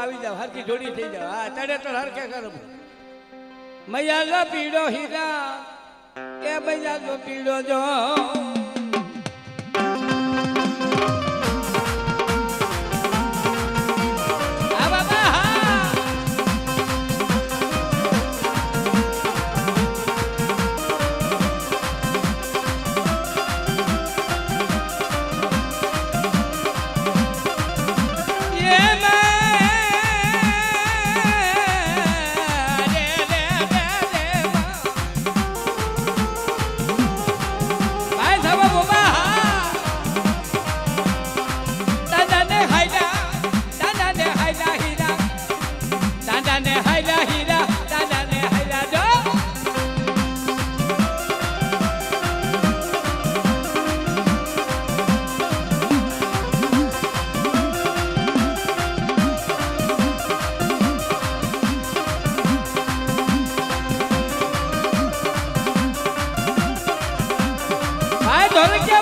આવી જાવ હરકી જોડી થઈ જાવ હા તડે તો હરકે કરો મૈયા લો પીડો હીરા કે મૈયા લો પીડો જો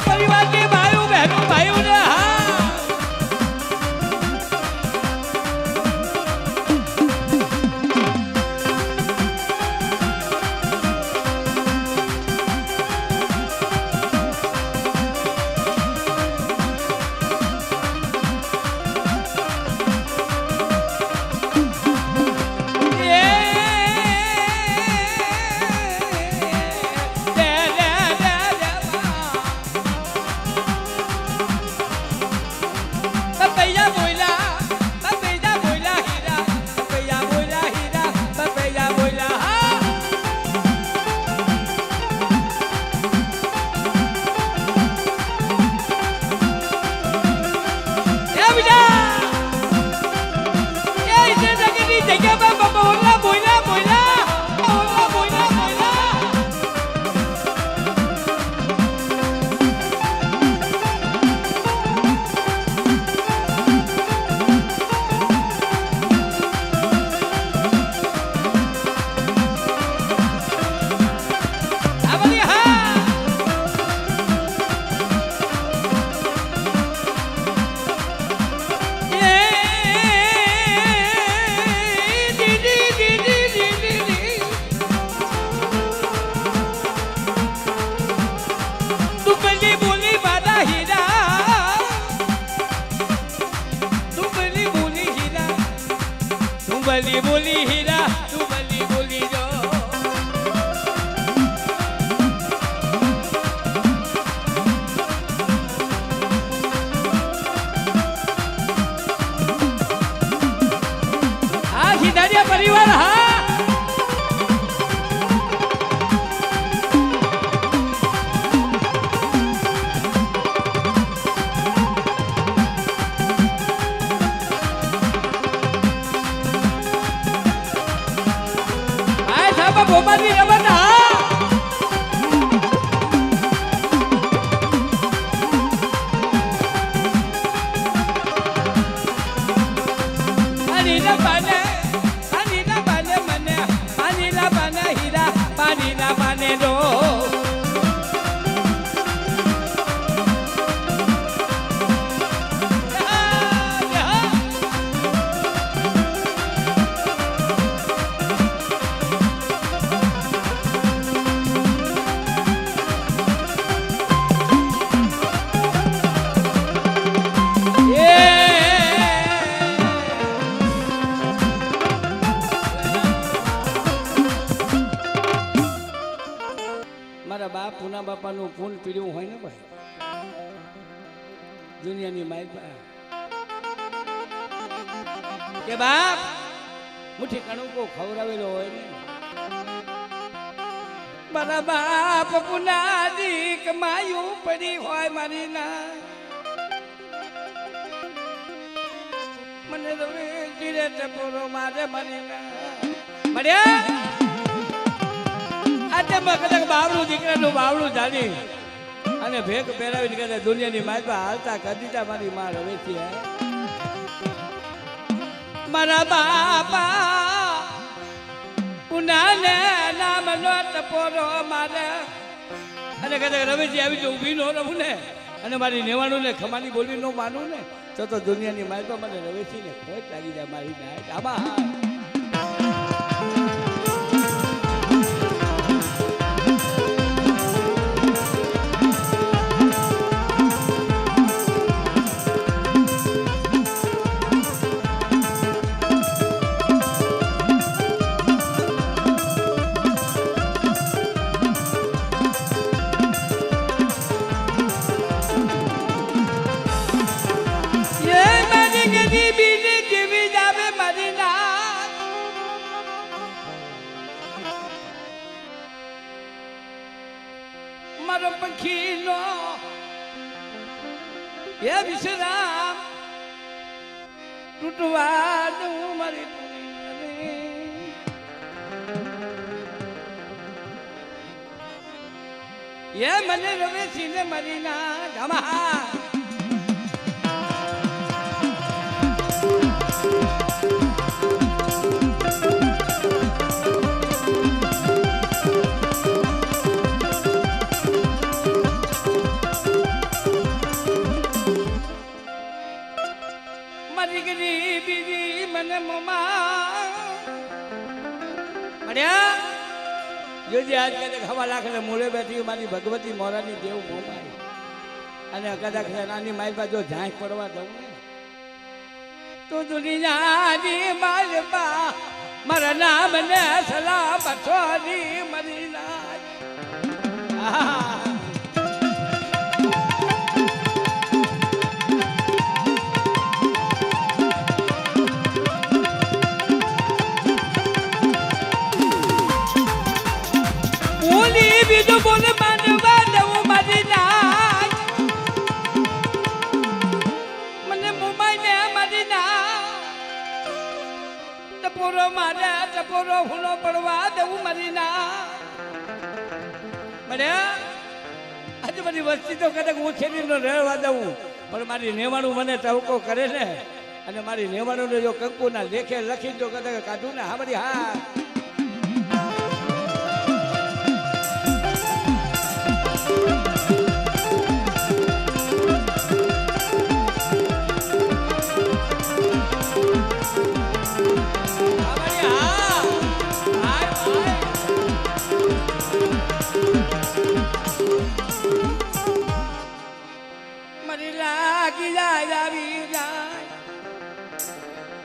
परिवार के भाइयों बहनों भाइयों ने बली बोली हीरा तू बली बोली जो हाँ सिधारिया परिवार हाँ गोपाल भी रमन अनिला बने मने अनिला बने हीरा पानी ना बने दो बाप पुना बापा नु खून पीड़્યું હોય ને ભાઈ દુનિયાની માય કે બાપ મુઠ્ઠી કણુકો ખવરાવેલો હોય ને મારા બાપ પુનાજી કમાયું પડી હોય મારી ના મને તો ધીરે ટપોરો મારે મારી ના મળ્યા આજે મગલક બાવળું દીકરાનું બાવળું જાણી અને ભેગ પહેરાવીને કહેતા દુનિયાની માયપા હાલતા કદીતા મારી માં રવેથી મારા બાપા પુનાને નામ નો ટપોરો મારે અને કહેતા રવેથી આવી તો ઊભી નો રહું ને અને મારી નેવાણું ને ખમાની બોલી ન માનું ને તો દુનિયાની માલપા મને રવેશી ને ખોટ લાગી જાય મારી નાય આમાં મારો પંખીનો એ વિશ્રામ તૂટવાનું મારી એ મને રવેશી ને મારી ના ગમા જોજે આજ કદાચ હવા લાખ ને મૂળે બેઠી મારી ભગવતી મોરાની દેવ મોમાઈ અને કદાચ નાની મારી પાસે જો ઝાંખ પડવા દઉં ને તો દુનિયાની માલપા મારા નામ ને સલામ છોરી મરી ના બીજું બોલે માનવા દઉં મારી નાય મને મુંબઈ ને મારી ના ટપોરો મારે ટપોરો હુનો પડવા દઉં મારી ના મને આજે બધી વસ્તી તો કદાચ હું છેડી નો રહેવા દઉં પણ મારી નેવાણું મને ટવકો કરે ને અને મારી નેવાણું ને જો કંકુના લેખે લખી જો કદાચ કાઢું ને હા બધી હા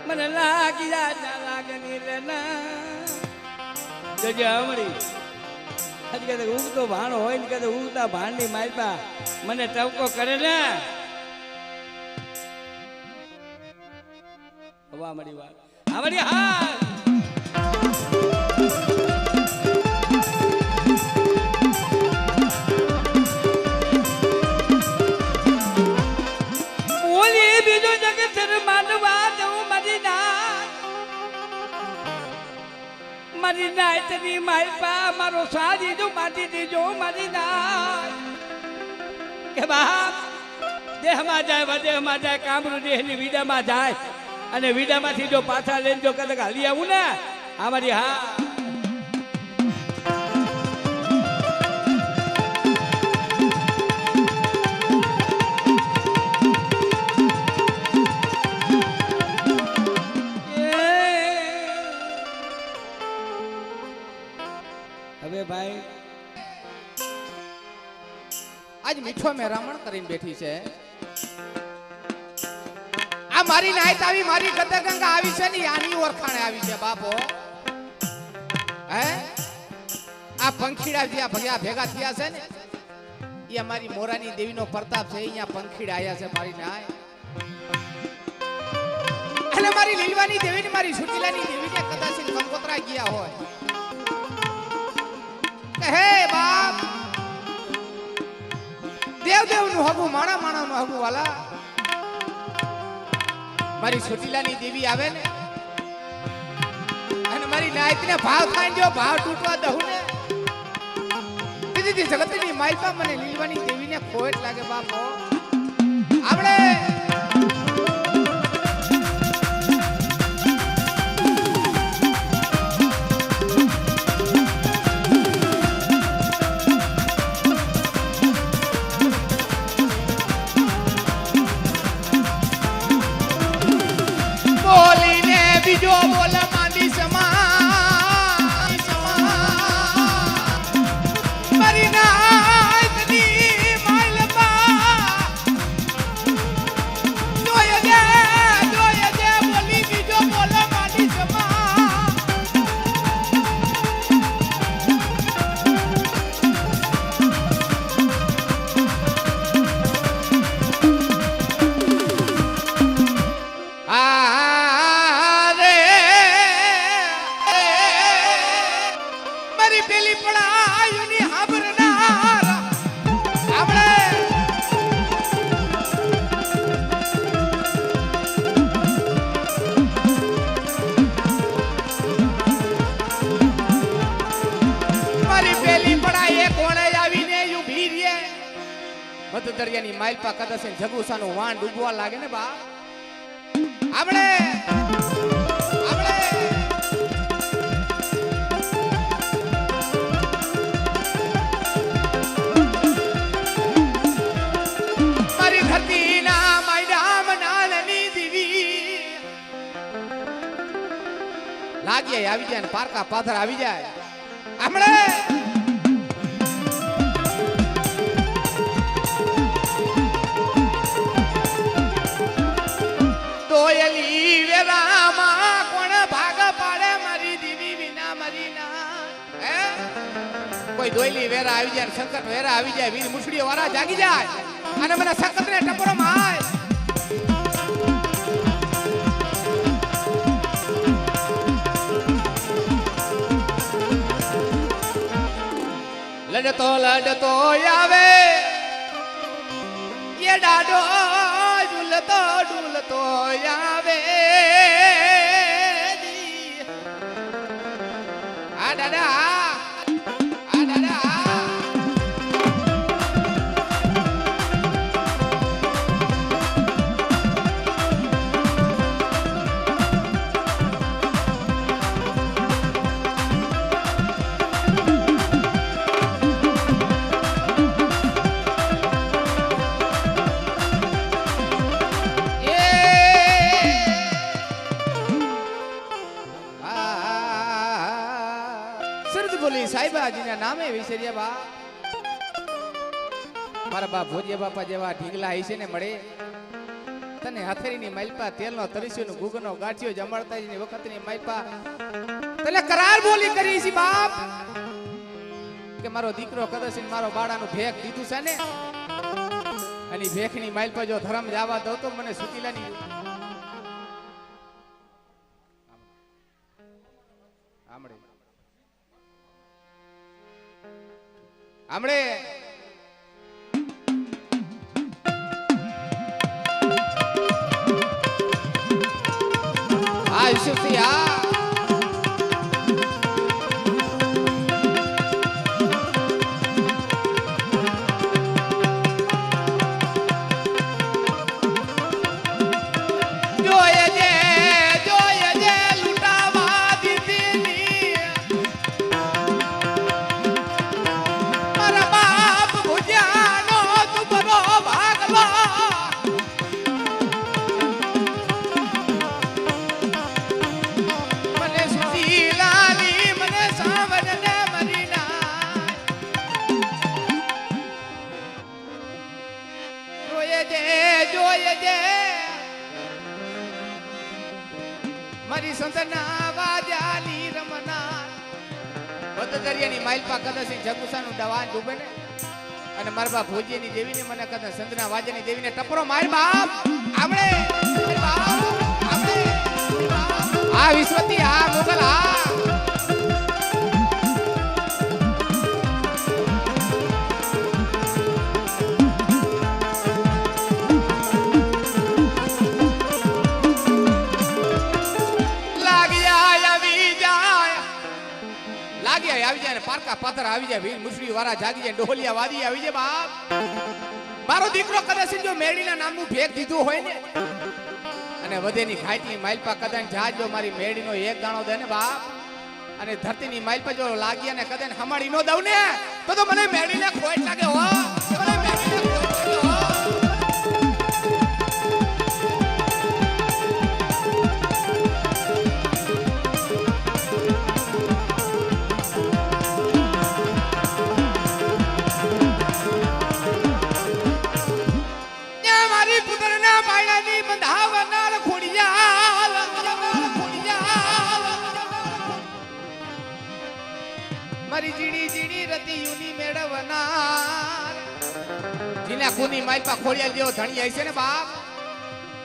મને લાગી જાય લાગની રે ના જજે અમરી આજ કદે ઉગતો ભાણ હોય ને કદે ઉગતા ભાણની માલપા મને ટવકો કરે ને હવા મળી વાત આવડી હા મારી નાય તની માલપા મારો સાજી જો માટી દીજો મારી નાય કે બાપ દેહમાં જાય વદેહમાં જાય કામરૂ દેહની વિડામાં જાય અને વિડામાંથી જો પાછા લઈને જો કદાચ હાલી આવું ને આ મારી હા ભાઈ આજ મીઠો મેરામણ કરીને બેઠી છે આ મારી નાયત આવી મારી ગદગંગા આવી છે ને આની ઓરખાણે આવી છે બાપો હે આ પંખીડા જે ભેગા થયા છે ને એ અમારી મોરાની દેવીનો પ્રતાપ છે અહીંયા પંખીડા આયા છે મારી નાય અને મારી લીલવાની દેવીને મારી સુટીલાની દેવીને કદાચ કંકોત્રા ગયા હોય હે બાપ દેવ દેવ નું હગું માણા માણા નું હગું વાલા મારી સુટીલાની દેવી આવે ને અને મારી નાયત ને ભાવ થાય જો ભાવ તૂટવા દઉં ને દીદી જગતની માલપા મને લીલવાની દેવી ને ખોટ લાગે બાપો આપણે મારી પેલી પડાયુની હાબરનાર આપણે મારી પેલી પડાએ કોણે આવીને ઊભી રે મધ દરિયાની માલપા કદસે જગુસાનું વાણ ડૂબવા લાગે ને બા આપણે મારી ધરતીના માયડા મનાલની દીવી લાગી આવી જાય ને પારકા પાથર આવી જાય આપણે દોયલી વેરામાં કોણ ભાગ પાડે મારી દીવી વિના મરી ના હે કોઈ દોયલી વેરા આવી જાય સંકટ વેરા આવી જાય વીર મુસડીઓ વાળા જાગી જાય અને મને સંકટ ને ટપરો માય લડતો આવે એ ડાડો ડૂલતો આવે આ દાદા સાહેબાજીના નામે વિસર્યા બા મારા બા ભોજિયા બાપા જેવા ઢીંગલા હશે ને મળે તને હથેળીની માલપા તેલનો તરીસ્યોનો ગુગનો ગાંઠિયો જમાડતાની વખતની માલપા તને કરાર બોલી કરી છે બાપ કે મારો દીકરો કદસીન મારો બાળાનું ભેખ દીધું છે ને અને ભેખની માલપા જો ધરમ જવા દો તો મને સુકીલાની આમળે આ યુસુફી આ મારી સંતના વાજાલી રમના બધ દરિયાની માલપા કદસી જગુસાનું દવાન ડૂબે ને અને મારા બાપ ભોજીની દેવીને મને કદા સંતના વાજાની દેવીને ટપરો માર બાપ આપણે આ વિશ્વતી આ મોગલ આ આવી જાય ને પારકા પાથર આવી જાય વીર મુસડી વાળા જાગી જાય ડોલિયા વાદી આવી જાય બાપ મારો દીકરો કદાચ જો મેડીના નામનું ભેગ દીધું હોય ને અને વધેની ઘાટની માલપા કદાચ જાજો મારી મેડીનો એક દાણો દે ને બાપ અને ધરતીની માલપા જો લાગી અને કદાચ હમાડી નો દઉં ને તો મને મેડીને ખોટ લાગે હો મને મેડીને ખોટ લાગે હો મારી જીડી જીડી રતી યુની મેળવનાર જીના કુની માલપા ખોડિયાલ જેવો ધણી હશે ને બાપ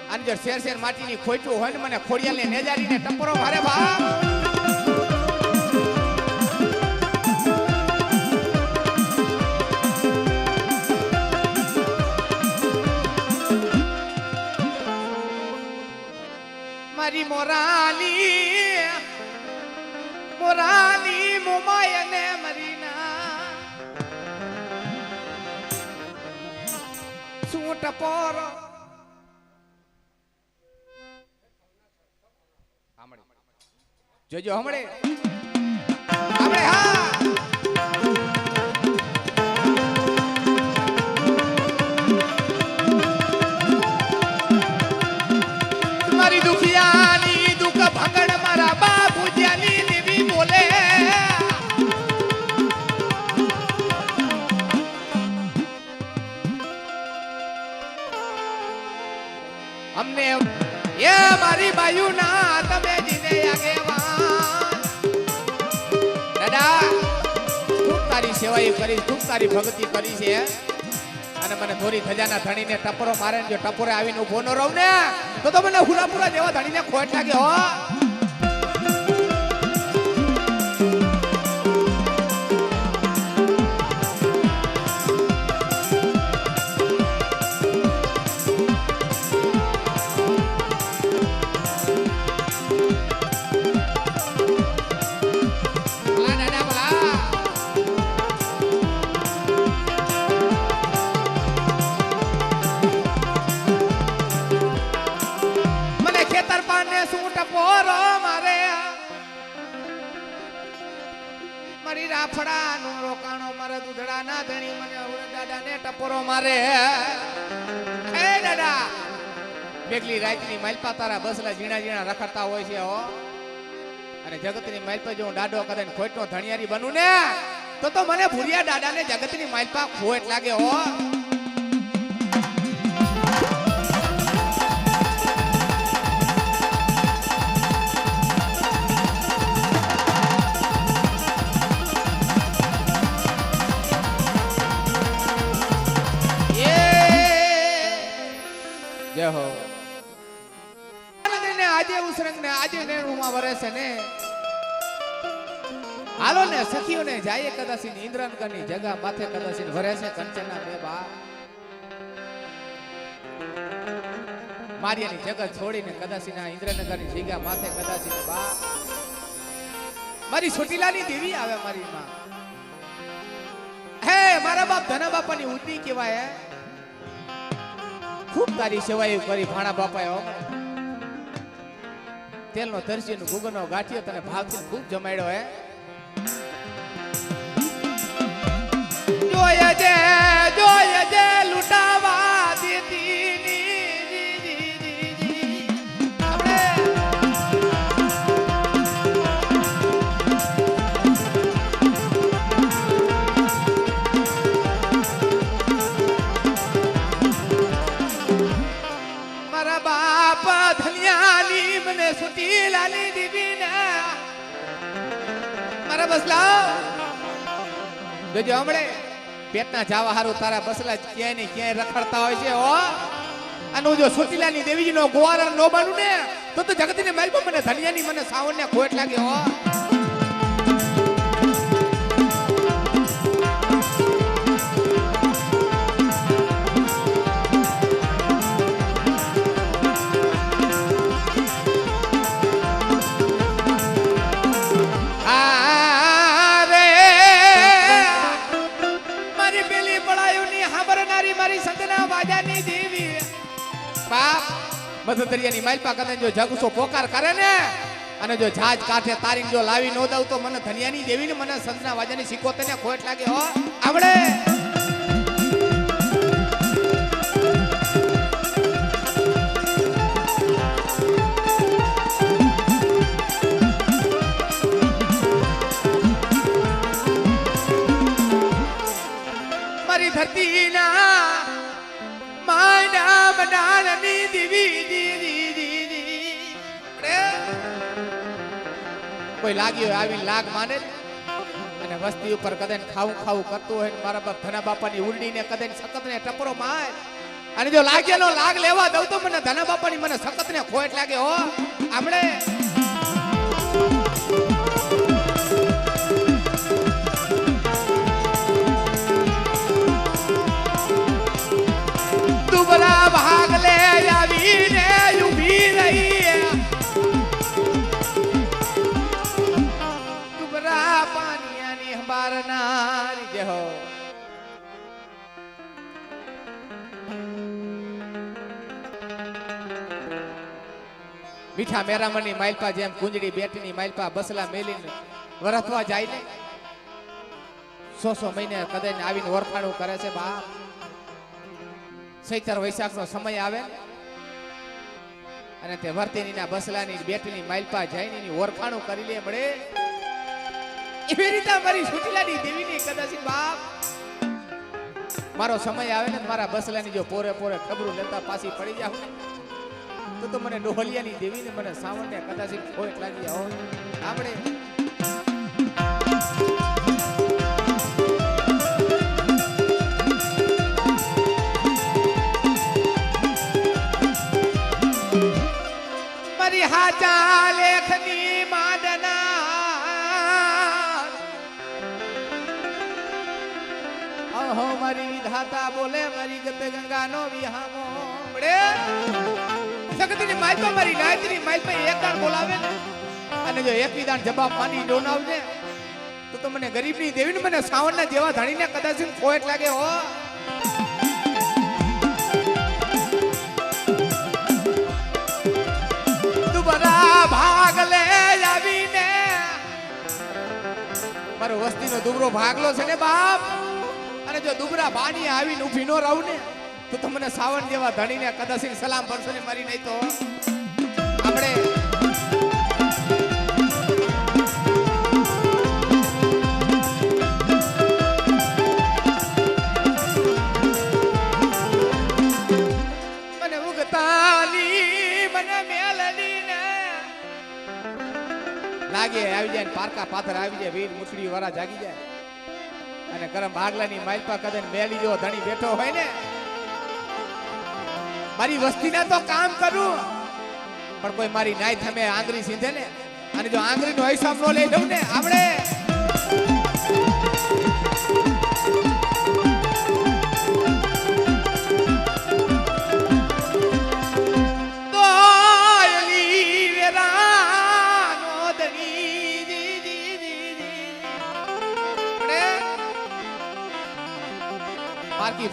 અને જો શેર શેર માટીની ખોટું હોય ને મને ખોડિયાલને નેજારીને ટપરો મારે બાપ ટપોરો જોજો હમણે આપણે હા મારી દુખિયાની દુઃખ ભંગણ મારા બાપુજીની દેવી બોલે અમને એ મારી બાયુ ના તમે જીને આગેવાન દાદા ખૂબ તારી સેવા કરી ખૂબ તારી ભક્તિ કરી છે અને મને થોડી ખજાના ધણીને ટપરો મારે જો ટપોરે આવીને ઉભો ન રહું ને તો મને હુલાપુરા જેવા ધણીને ખોટ લાગે હો મારી રાફડા નો રોકાણો મારા દૂધડા ના ધણી મને દાદા ને ટપોરો મારે એ દાદા બેગલી રાતની માલપા તારા બસલા ઝીણા ઝીણા રખડતા હોય છે હો અને જગતની માલપા જો દાડો કદાચ ખોટનો ધણિયારી બનું ને તો મને ભૂરિયા દાદા ને જગતની માલપા ખોટ લાગે હો જય હો આજે ઉસરંગ ને આજે નેણુમાં વરસે ને હાલો ને સખીઓને જાય કદાચ ઇન્દ્રનગરની જગા માથે કદાચ વરસે કંચના દેવા મારિયાની જગત છોડીને કદાચ ઇન્દ્રનગરની જગા માથે કદાચ બા મારી છોટીલાની દેવી આવે મારી માં હે મારા બાપ ધના બાપાની ઉડની કહેવાય ખૂબ તારી સેવા કરી ભાણા બાપાએ તેલનો તરસીનો ગુગનો ગાંઠિયો તને ભાવથી ખૂબ જમાડ્યો હે જોય જે લૂટાવા દેતી સુટી લાલી દીવી ને મારા બસલા જોજો હમણે પેટના જાવા હારું તારા બસલા ક્યાંય ને ક્યાંય રખડતા હોય છે હો અને જો સુટીલાની દેવીજી નો ગોવારણ નો બનું ને તો જગતને માલપો મને ધનિયાની મને સાવણ ને ખોટ લાગે હો મધદરિયાની માલપા કદાચ જો જગુસો પોકાર કરે ને અને જો જાજ કાઠે તારીખ જો લાવી નો દઉં તો મને ધનિયાની દેવીને મને સંતના વાજાની સિકોતે ને ખોટ લાગે હો આવડે મારી ધરતીના માયના બનાની દેવી કોઈ લાગ્યો આવી લાગ માને અને વસ્તી ઉપર કદાચ ખાવું ખાવું કરતું હોય મારા બાપ ધના બાપાની ઉલડીને કદાચ સખત ને ટપરો માર અને જો લાગેલો લાગ લેવા દઉં તો મને ધના બાપાની મને સખત ને ખોટ લાગે હો આમળે દુબળા ભાગ લે આવીને ઊભી રહી પાનિયાની હંબારનારી જય હો મીઠા મેરામણની માલપા જેમ કુંજડી બેટીની માલપા બસલા મેલીને વરતવા જાય ને 100 મહિને કદાચ આવીને ઓરખાણું કરે છે બાપ. ચૈત્ર વૈશાખનો સમય આવે અને તે વર્તીનીના બસલાની બેટીની માલપા જઈને એની ઓરખાણું કરી લે મળે. એવી રીતે મારી સુટીલાની દેવીની કદાચ બાપ મારો સમય આવે ને મારા બસલાની જો પોરે પોરે ખબરું લેતા પાછી પડી જાવ તો મને ડોહલિયાની દેવીને મને સાવણને કદાચ ખોટ લાગી હોય આપણે મારી હાચા લેખની માદના અહો મારી વિધાતા બોલે મારી ગતે ગંગાનો વિહામો મળે. સગતની માલપા મારી ગાયત્રી માલપા એક દાણ બોલાવે ને અને જો એક દાણ જવાબ માંડી ડોનાવજે તો મને ગરીબની દેવીને મને સાવણના જેવા ધણીને કદાચ ખોટ લાગે હો. દુબરા ભાગ લે આવીને મારો વસ્તીનો દુબરો ભાગલો છે ને બાપ. અને જો દુબરા બાની આવીને ઊભી નો રહું ને તો તમને સાવણ જેવા ધણીને કદાચ સલામ પડશે ને મારી નહીં તો આપણે મને ઉગતાલી મને મેલડી ને લાગે આવી જાય પારકા પાથર આવી જાય વીર મુછડી વાળા જાગી જાય અને કરમ ભાગલાની માલપા કદન મેલી જો ધણી બેઠો હોય ને મારી વસ્તીના તો કામ કરું પણ કોઈ મારી નાય થમે આંગળી સીધે ને અને જો આંગળીનો હિસાબ નો લઈ લઉં ને આપણે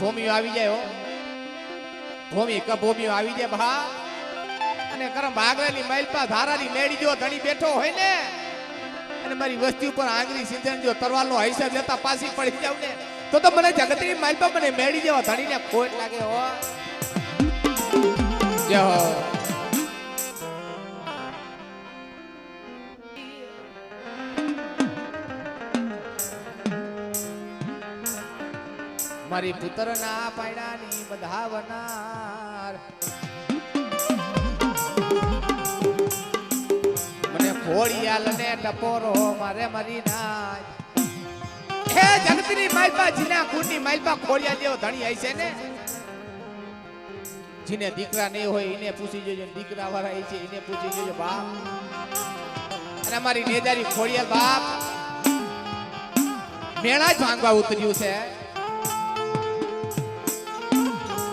ભૂમિઓ આવી જાય હો ભૂમિ ભૂમિઓ આવી જાય ભા અને કરમ ભાગલાની માલપા ધારાની મેળી જો ધણી બેઠો હોય ને અને મારી વસ્તી ઉપર આંગળી સિંધન જો તરવાલનો હિસાબ લેતા પાછી પડી જાવ ને તો મને જગતની માલપા મને મેળી જેવા ધણીને ખોટ લાગે હો. જય હો મારી પુત્રના પાયડાની બંધાવનાર મને ખોડિયાલ ને ટપોરો મારે મરી નાય. હે જગતની માલપા જીના કુંડી માલપા ખોડિયા જેવો ધણી આઈ છે ને જીને દીકરા નહીં હોય એને પૂછી જોજો દીકરા વાળા આઈ છે એને પૂછી જોજો બાપ. અને અમારી નેજારી ખોડિયાલ બાપ મેળા જ ભાંગવા ઉતર્યું છે.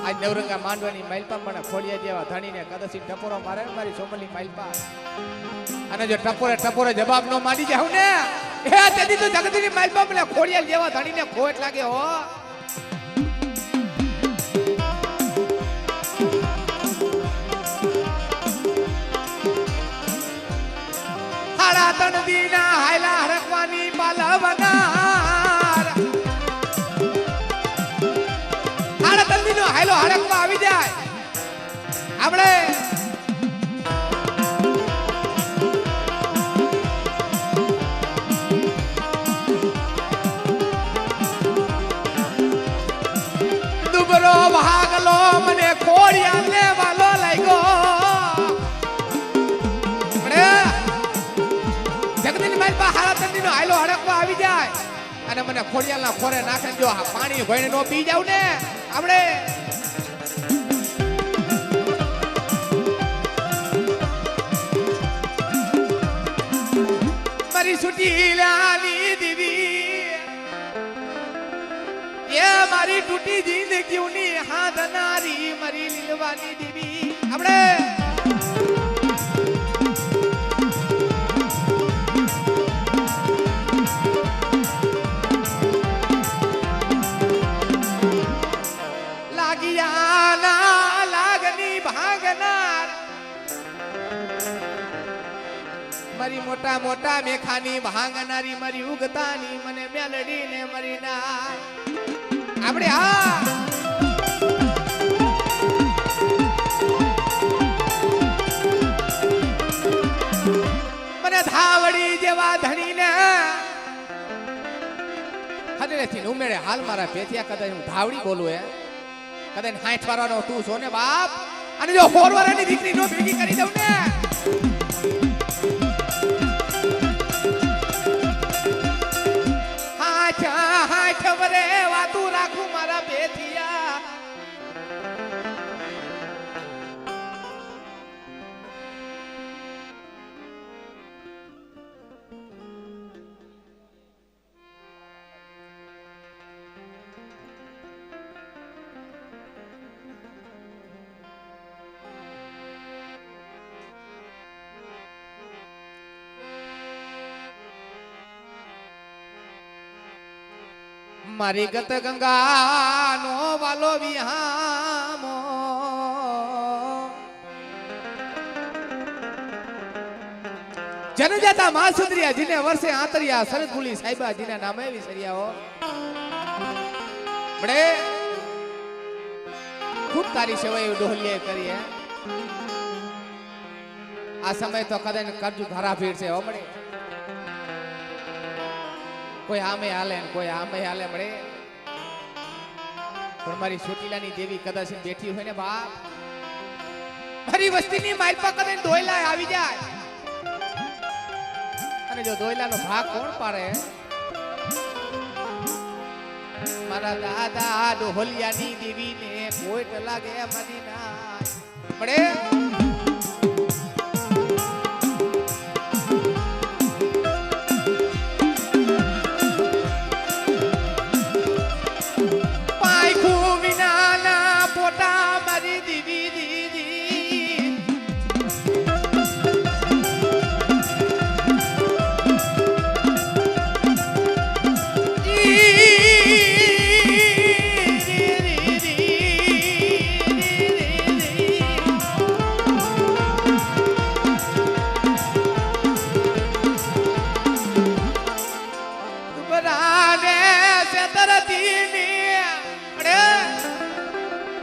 આજ નવરંગા માંડવાની માલપા મને ખોડિયા જેવા ધણીને કદાચી ટપોરો મારે મારી સોમલી માલપા અને જો ટપોરે જવાબ નો માંડી જાવ ને હે તેથી તો જગતની માલપા મને ખોડિયા જેવા ધણીને ખોટ લાગે હો. હાડા તણ દીના હાયલા હરકવાની પાલવનાર હાલો હડકમાં આવી જાય આપણે દુબરો ભાગલો મને ખોડિયા ને વાલો લાગ્યો જગદીની મારી પાસે હારા તંદીનો હાલો હડકમાં આવી જાય અને મને ખોડિયાલના ખોરે નાખે જો પાણી ભઈને નો પી જાવ ને આપણે મારી સુટીલાની દેવી એ મારી તૂટી જિંદગીની હાથનારી મારી લીલવાની દેવી આપણે લાગની ભાગનાર મારી મોટા મોટા મેખાની ભાંગનારી મારી ઉગતાની મને મેલડીને મરી ના આપણે હા મને ધાવડી જેવા ધણીને હદરેથી ઉમેરે હાલ મારા પેથિયા કદાચ હું ધાવડી બોલું હે કદાચ 60 વાળાનો તું છો ને બાપ અને જો 4 વાળાની દીકરી નો ભેગી કરી દઉં ને હાથ વરે વાતું રાખું મારા પેથિયા મારી ગત ગંગા નો વાલો વિહામો જનજાતા માસુદરિયા જીને વર્ષે આંતરિયા સરદગુલી સાહેબા જીના નામે વિસરિયાઓ બડે ખૂબ તારી સેવા ડોહલીએ કરી હે આ સમય તો કદાચ કરજુ ધરા ભીડ છે હો બડે કોઈ આમે હાલે ને કોઈ આમે હાલે મળે પણ મારી ચોટીલાની દેવી કદાચ બેઠી હોય ને બાપ મારી વસ્તીની માઇલ પર કદાચ દોયલા આવી જાય અને જો દોયલાનો ભાગ કોણ પાડે મારા દાદા ડોહલિયાની દેવીને કોઈટ લાગે મારી ના મળે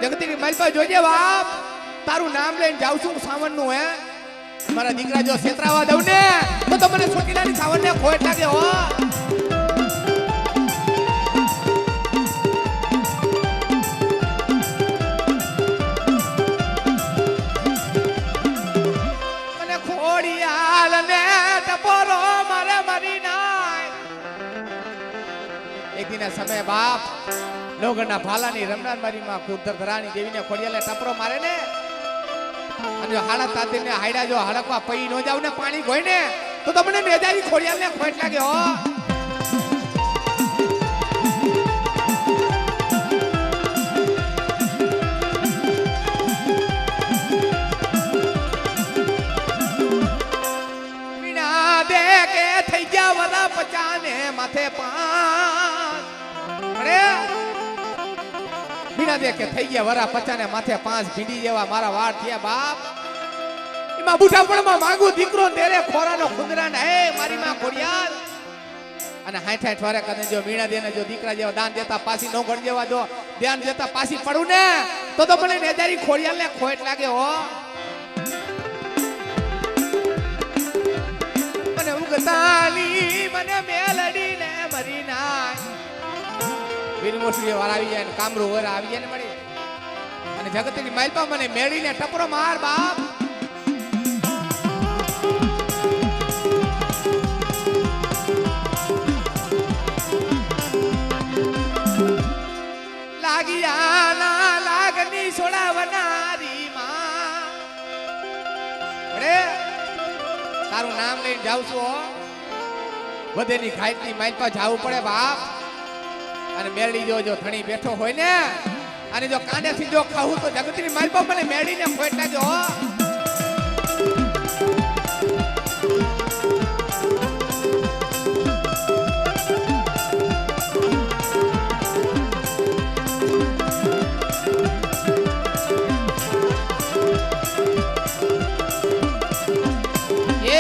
જગતીની માલ પર જોજે બાપ તારું નામ લઈને જાઉં છું સાવન નું હે મારા દીકરા જો છેતરાવા દઉં ને તો મને ચોટીલાની સાવન ને ખોટ લાગે હો મને ખોડિયાલ ને ટપોરો મારે મરી નાય એક દિન સમય બાપ લોગરના ભાલાની રમનાર મારી માં કુદર ધરાણી દેવીને ખોડિયાલે ટપરો મારે ને અને હાડા તાતીને હાયડા જો હડકવા પઈ નો જાવ ને પાણી ગોઈ ને તો તમને મેજારી ખોડિયાલને ખોટ લાગે હો વિના દે કે થઈ ગયા વરા પચાને માથે પાંચ અરે બીના દે કે થઈ ગયા વરા પચાને માથે 5 ભીંડી જેવા મારા વાળ થયા બાપ એમાં બુઢાપણમાં માંગુ દીકરો તેરે ખોરાનો ખુંદરા ને હે મારી માં ખોડિયાલ અને 60 વારે કને જો મીણા દેને જો દીકરા જેવા દાન દેતા પાછી નો ગણ જેવા જો ધ્યાન દેતા પાછી પડું ને તો મને નેજારી ખોડિયાલ ને ખોટ લાગે હો મને ઉગતાની મને મેલડી ને મરી નાય વીરમોસરી વાર આવી જાય ને કામરૂ વાર આવી જાય ને મળી અને જગતની માઇલ પર મને મેળીને ટપરો માર બાપ લાગિયા ના લાગની છોડાવનારી માં અરે તારું નામ લઈને જાઉં છું વધેની ઘાટની માઇલ પર જાવું પડે બાપ અને મેળી જો ધણી બેઠો હોય ને અને જો કાંડેથી જો ખાવું તો જગતની માલ પર મને મેળીને ખોટ લાગે હો એ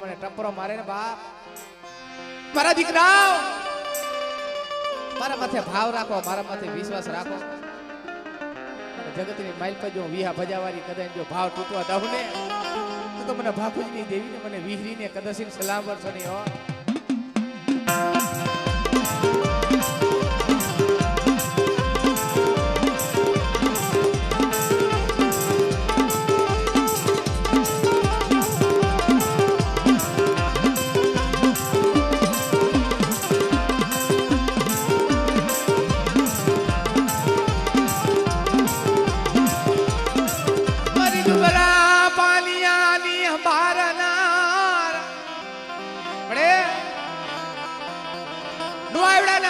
મને ટપરો મારે ને બાપ મારા દીકરાઓ મારા માથે ભાવ રાખો મારા માથે વિશ્વાસ રાખો જગતની માઇલ પર જો વિહા ભજાવારી કદાચ જો ભાવ તૂટવા દઉં ને તો મને ભાખુજની દેવીને મને વિહરીને કદાચિન સલામ કરશો નહીં હો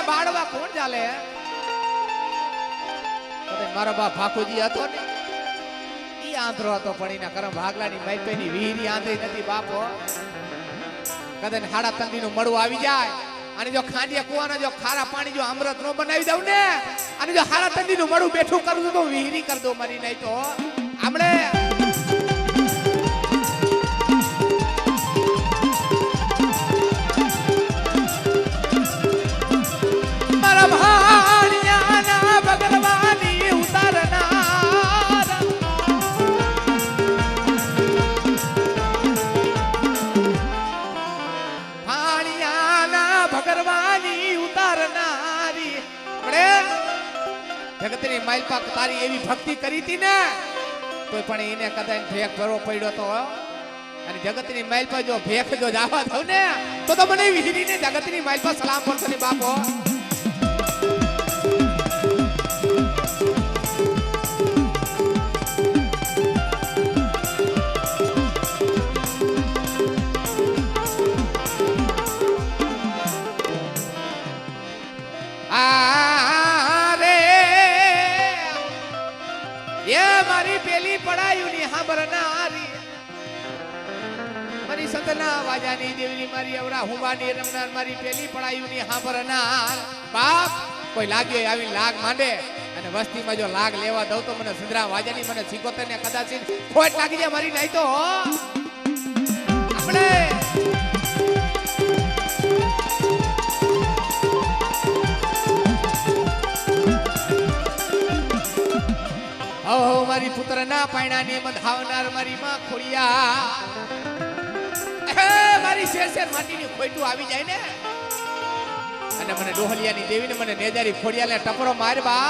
બાળવા કોણ ચાલે મારો બાપ ભાખુજી હતો ને ઈ આંધળો હતો પણ એના કરમ ભાગલાની માઈપેની વીરી આંધળી નથી બાપો કદાચ હાડા તંદીનું મળું આવી જાય અને જો ખાંડિયા કુવાના જો ખારા પાણી જો અમૃત નો બનાવી દઉં ને અને જો હાડા તંદીનું મળું બેઠું કરું તો વીરી કરી દઉં મારી નહીં તો આપણે જગતની માઇલ પાક તારી એવી ભક્તિ કરી હતી ને તો પણ એને કદાચ ભેખ ભરવો પડ્યો તો અને જગતની માઇલ પર જો ભેખ જો જાવા દઉં ને તો મને વિહીરીને જગતની માઇલ પર સલામ કરશો ને બાપો મારી પેલી પડાયું ની હાંભરનારી મારી સતના વાજાની દેવની મારી અવરા હુંબાની રમનાર મારી પેલી પડાયું ની હાંભરનાર બાપ કોઈ લાગ્યો આવી લાગ માંડે અને વસ્તીમાં જો લાગ લેવા દઉં તો મને સિંદરા વાજાની મને સિકોતર ને કદાચ ખોટ લાગી જાય મારી નહીં તો આપણે મારી પુત્ર ના પાયણાની બંધાવનાર મારી માં ખોડિયા મારી શેર માટીની ખોટું આવી જાય ને અને મને ડોહલિયાની દેવીને મને નેજારી ખોડિયાને ટપરો મારવા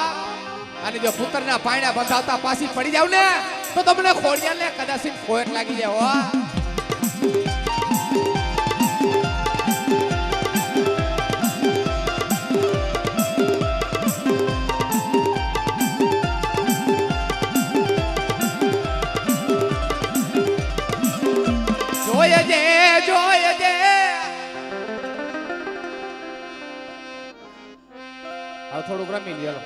અને જો પુત્રના પાયણા બંધાવતા પાછી પડી જાવ ને તો તમને ખોડિયાને કદાચ ખોટ લાગી જાય હો જોય જે હવે થોડુંક રમી લ્યો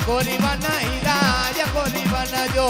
ગોરી બના હીરા ગોરી બના જો